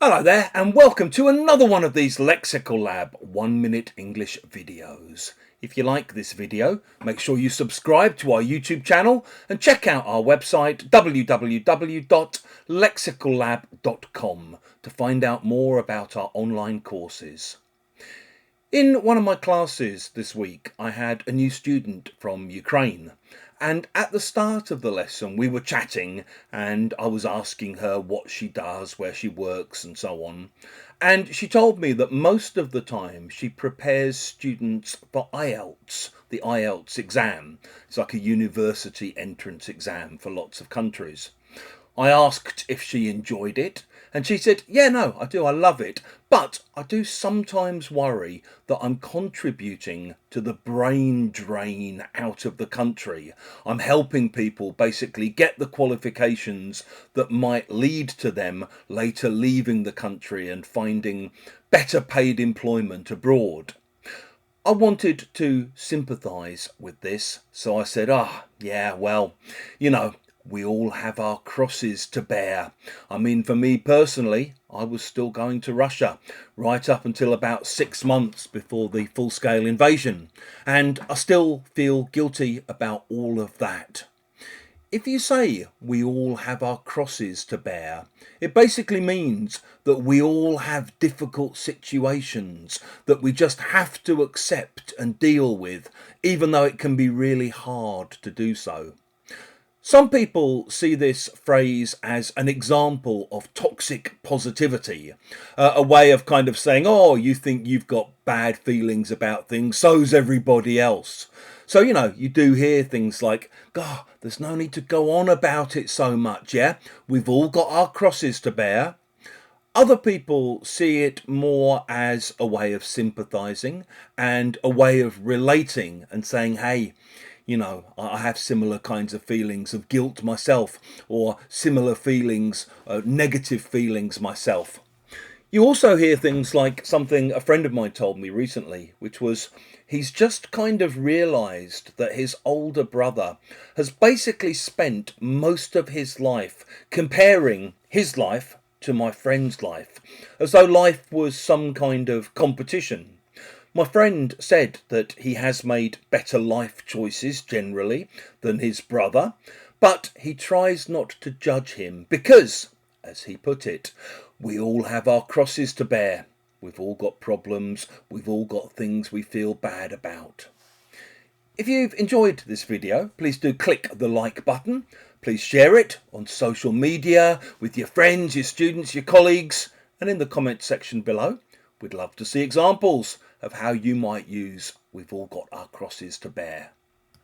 Hello there and welcome to another one of these Lexical Lab 1-minute English videos. If you like this video, make sure you subscribe to our YouTube channel and check out our website www.lexicallab.com to find out more about our online courses. In one of my classes this week, I had a new student from Ukraine, and at the start of the lesson we were chatting and I was asking her what she does, where she works and so on. And she told me that most of the time she prepares students for IELTS, the IELTS exam. It's like a university entrance exam for lots of countries. I asked if she enjoyed it, and she said, yeah, no, I do, I love it, but I do sometimes worry that I'm contributing to the brain drain out of the country. I'm helping people basically get the qualifications that might lead to them later leaving the country and finding better paid employment abroad. I wanted to sympathise with this, so I said, yeah, well, we all have our crosses to bear. I mean, for me personally, I was still going to Russia right up until about 6 months before the full-scale invasion, and I still feel guilty about all of that. If you say we all have our crosses to bear, it basically means that we all have difficult situations that we just have to accept and deal with, even though it can be really hard to do so. Some people see this phrase as an example of toxic positivity, a way of kind of saying, oh, you think you've got bad feelings about things, so's everybody else. So, you do hear things like, God, there's no need to go on about it so much, yeah? We've all got our crosses to bear. Other people see it more as a way of sympathising and a way of relating and saying, hey, I have similar kinds of feelings of guilt myself, or similar feelings, negative feelings myself. You also hear things like something a friend of mine told me recently, which was he's just kind of realised that his older brother has basically spent most of his life comparing his life to my friend's life, as though life was some kind of competition. My friend said that he has made better life choices generally than his brother, but he tries not to judge him because, as he put it, we all have our crosses to bear. We've all got problems. We've all got things we feel bad about. If you've enjoyed this video, please do click the like button. Please share it on social media with your friends, your students, your colleagues, and in the comment section below. We'd love to see examples of how you might use "we've all got our crosses to bear."